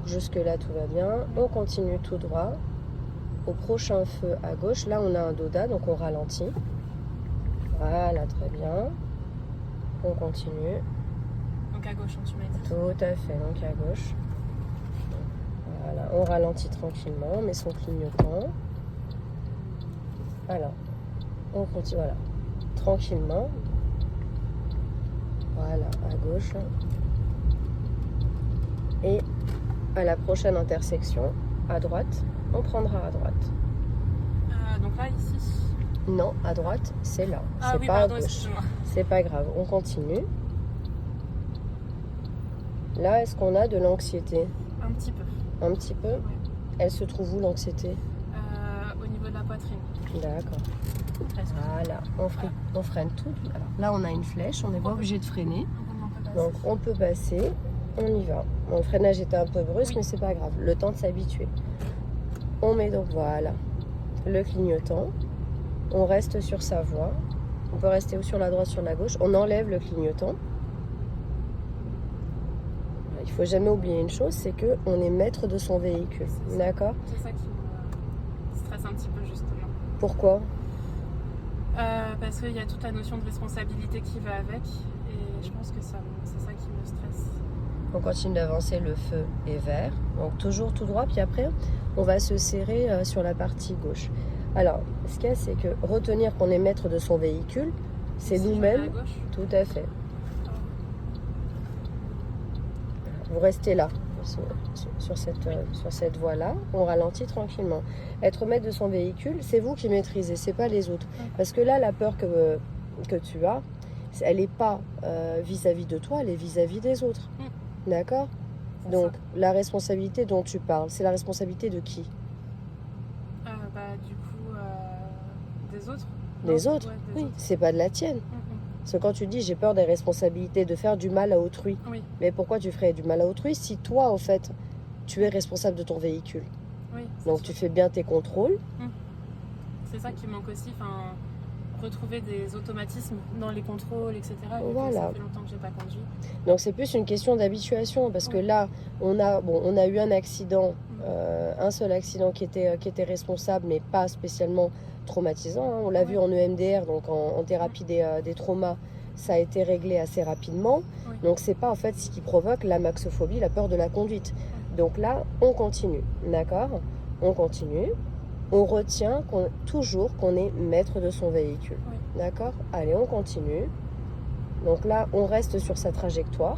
Jusque là tout va bien. On continue tout droit. Au prochain feu à gauche, là on a un doda, donc on ralentit. Voilà, très bien. On continue. Donc à gauche, tu m'as dit. Tout à fait, donc à gauche. Voilà, on ralentit tranquillement, on met son clignotant. Alors, on continue, voilà, tranquillement. Voilà, à gauche. Et à la prochaine intersection, à droite, on prendra à droite. Donc là, ici. Non, à droite, c'est là. Ah c'est oui, pas pardon, à gauche. excuse-moi. C'est pas grave, on continue. Là, est-ce qu'on a de l'anxiété? Un petit peu. Un petit peu? Ouais. Elle se trouve où l'anxiété? Au niveau de la poitrine. D'accord. Presque. Voilà, on freine tout. Alors, là, on a une flèche, on n'est pas obligé de freiner. Donc, on peut passer, on y va. Bon, le freinage était un peu brusque, mais c'est pas grave. Le temps de s'habituer. On met donc, voilà, le clignotant. On reste sur sa voie. On peut rester ou sur la droite, sur la gauche. On enlève le clignotant. Il faut jamais oublier une chose, c'est qu'on est maître de son véhicule. D'accord? C'est ça qui me stresse un petit peu, justement. Pourquoi? Parce qu'il y a toute la notion de responsabilité qui va avec. Et je pense que c'est ça qui me stresse. On continue d'avancer, le feu est vert. Donc toujours tout droit, puis après, on va se serrer sur la partie gauche. Alors, ce qu'il y a, c'est que retenir qu'on est maître de son véhicule, c'est Si nous-mêmes. je vais à gauche. Tout à fait. Vous restez là, sur cette voie-là. On ralentit tranquillement. Être maître de son véhicule, c'est vous qui maîtrisez, c'est pas les autres. Parce que là, la peur que tu as, elle n'est pas vis-à-vis de toi, elle est vis-à-vis des autres. D'accord? Donc, la responsabilité dont tu parles, c'est la responsabilité de qui? Du coup, des autres. Des autres? Ouais, des Oui, autres. c'est pas de la tienne. Parce que quand tu dis j'ai peur des responsabilités, de faire du mal à autrui, Oui. mais pourquoi tu ferais du mal à autrui si toi, en fait, tu es responsable de ton véhicule? Oui, Donc tu fais bien tes contrôles. C'est ça qui manque aussi, retrouver des automatismes dans les contrôles, etc. Voilà. Ça fait longtemps que j'ai pas conduit. Donc c'est plus une question d'habituation, parce que là, on a eu un accident, un seul accident qui était responsable, mais pas spécialement traumatisant. Hein. On l'a vu en EMDR, donc en thérapie des traumas, ça a été réglé assez rapidement. Donc c'est pas en fait ce qui provoque la maxophobie, la peur de la conduite. Donc là, on continue, d'accord? On continue. On retient toujours qu'on est maître de son véhicule. D'accord? Allez, on continue. Donc là, on reste sur sa trajectoire.